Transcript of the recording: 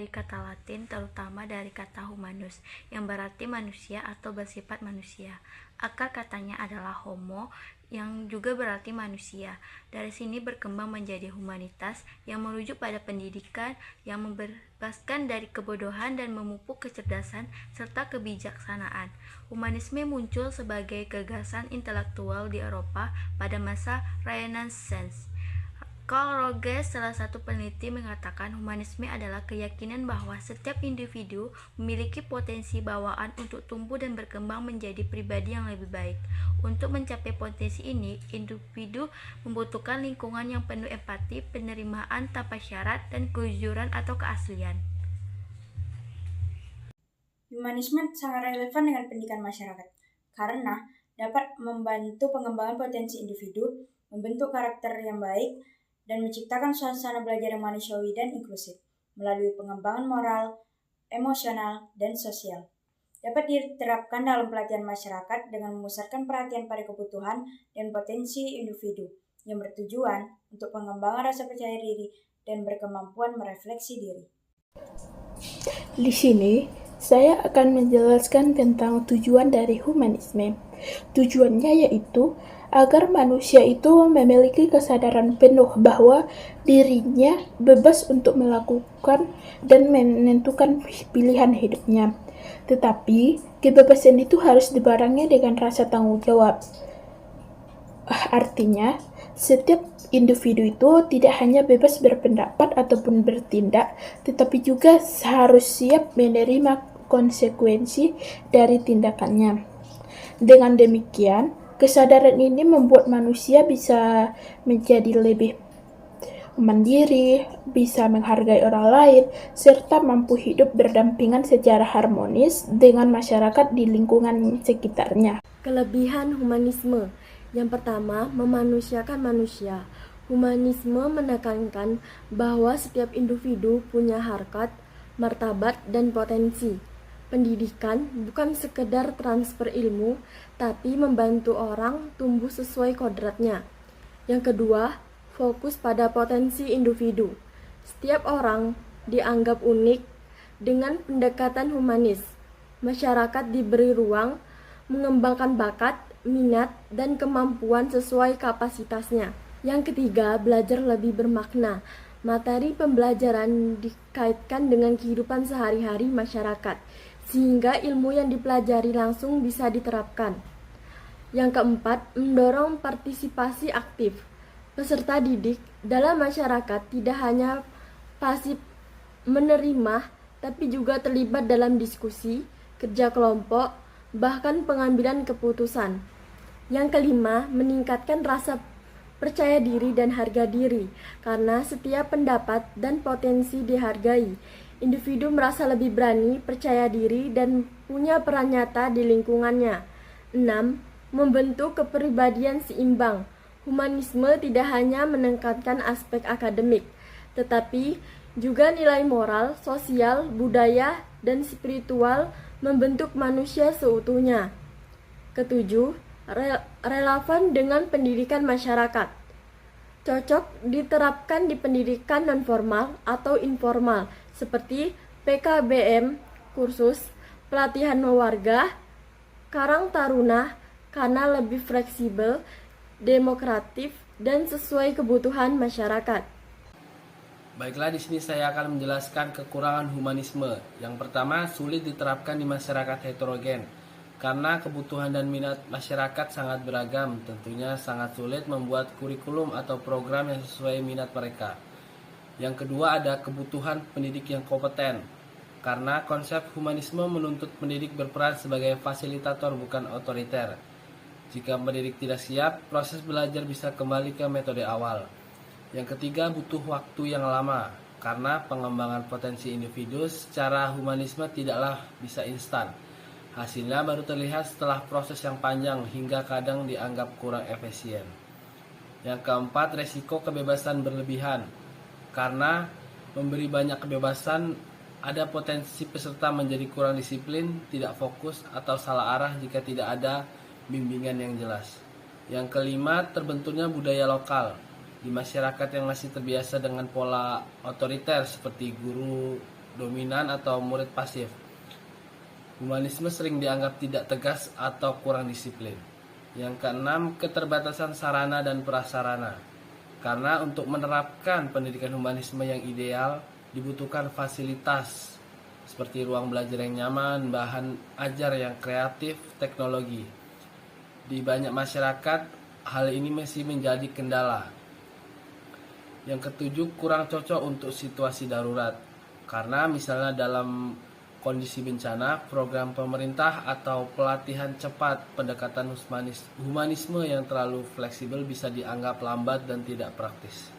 dari kata Latin, terutama dari kata humanus, yang berarti manusia atau bersifat manusia. Akar katanya adalah homo, yang juga berarti manusia. Dari sini berkembang menjadi humanitas, yang merujuk pada pendidikan, yang membebaskan dari kebodohan dan memupuk kecerdasan serta kebijaksanaan. Humanisme muncul sebagai gagasan intelektual di Eropa pada masa Renaissance. Carl Rogers, salah satu peneliti, mengatakan humanisme adalah keyakinan bahwa setiap individu memiliki potensi bawaan untuk tumbuh dan berkembang menjadi pribadi yang lebih baik. Untuk mencapai potensi ini, individu membutuhkan lingkungan yang penuh empati, penerimaan tanpa syarat, dan kejujuran atau keaslian. Humanisme sangat relevan dengan pendidikan masyarakat karena dapat membantu pengembangan potensi individu, membentuk karakter yang baik, dan menciptakan suasana belajar yang manusiawi dan inklusif melalui pengembangan moral, emosional, dan sosial. Dapat diterapkan dalam pelatihan masyarakat dengan memusatkan perhatian pada kebutuhan dan potensi individu yang bertujuan untuk pengembangan rasa percaya diri dan berkemampuan merefleksi diri. Di sini, saya akan menjelaskan tentang tujuan dari humanisme. Tujuannya yaitu agar manusia itu memiliki kesadaran penuh bahwa dirinya bebas untuk melakukan dan menentukan pilihan hidupnya. Tetapi, kebebasan itu harus dibarengi dengan rasa tanggung jawab. Artinya, setiap individu itu tidak hanya bebas berpendapat ataupun bertindak, tetapi juga harus siap menerima konsekuensi dari tindakannya. Dengan demikian, kesadaran ini membuat manusia bisa menjadi lebih mandiri, bisa menghargai orang lain, serta mampu hidup berdampingan secara harmonis dengan masyarakat di lingkungan sekitarnya. Kelebihan humanisme. Yang pertama, memanusiakan manusia. Humanisme menekankan bahwa setiap individu punya harkat, martabat, dan potensi. Pendidikan bukan sekedar transfer ilmu, tapi membantu orang tumbuh sesuai kodratnya. Yang kedua, fokus pada potensi individu. Setiap orang dianggap unik dengan pendekatan humanis. Masyarakat diberi ruang mengembangkan bakat, minat, dan kemampuan sesuai kapasitasnya. Yang ketiga, belajar lebih bermakna. Materi pembelajaran dikaitkan dengan kehidupan sehari-hari masyarakat, sehingga ilmu yang dipelajari langsung bisa diterapkan. Yang keempat, mendorong partisipasi aktif. Peserta didik dalam masyarakat tidak hanya pasif menerima, tapi juga terlibat dalam diskusi, kerja kelompok, bahkan pengambilan keputusan. Yang kelima, meningkatkan rasa percaya diri dan harga diri, karena setiap pendapat dan potensi dihargai. Individu merasa lebih berani, percaya diri, dan punya peran nyata di lingkungannya. 6. Membentuk kepribadian seimbang. Humanisme tidak hanya menekankan aspek akademik, tetapi juga nilai moral, sosial, budaya, dan spiritual membentuk manusia seutuhnya. Ketujuh, relevan dengan pendidikan masyarakat. Cocok diterapkan di pendidikan nonformal atau informal seperti PKBM, kursus, pelatihan warga, Karang Taruna, karena lebih fleksibel, demokratif, dan sesuai kebutuhan masyarakat. Baiklah, di sini saya akan menjelaskan kekurangan humanisme. Yang pertama, sulit diterapkan di masyarakat heterogen. Karena kebutuhan dan minat masyarakat sangat beragam, tentunya sangat sulit membuat kurikulum atau program yang sesuai minat mereka. Yang kedua, ada kebutuhan pendidik yang kompeten. Karena konsep humanisme menuntut pendidik berperan sebagai fasilitator bukan otoriter. Jika pendidik tidak siap, proses belajar bisa kembali ke metode awal. Yang ketiga, butuh waktu yang lama. Karena pengembangan potensi individu secara humanisme tidaklah bisa instan. Hasilnya baru terlihat setelah proses yang panjang hingga kadang dianggap kurang efisien. Yang keempat, resiko kebebasan berlebihan. Karena memberi banyak kebebasan, ada potensi peserta menjadi kurang disiplin, tidak fokus, atau salah arah jika tidak ada bimbingan yang jelas. Yang kelima, terbentuknya budaya lokal. Di masyarakat yang masih terbiasa dengan pola otoriter seperti guru dominan atau murid pasif. Humanisme sering dianggap tidak tegas atau kurang disiplin. Yang keenam, keterbatasan sarana dan prasarana. Karena untuk menerapkan pendidikan humanisme yang ideal, dibutuhkan fasilitas seperti ruang belajar yang nyaman, bahan ajar yang kreatif, teknologi. Di banyak masyarakat, hal ini masih menjadi kendala. Yang ketujuh, kurang cocok untuk situasi darurat. Karena misalnya dalam kondisi bencana, program pemerintah atau pelatihan cepat pendekatan humanisme yang terlalu fleksibel bisa dianggap lambat dan tidak praktis.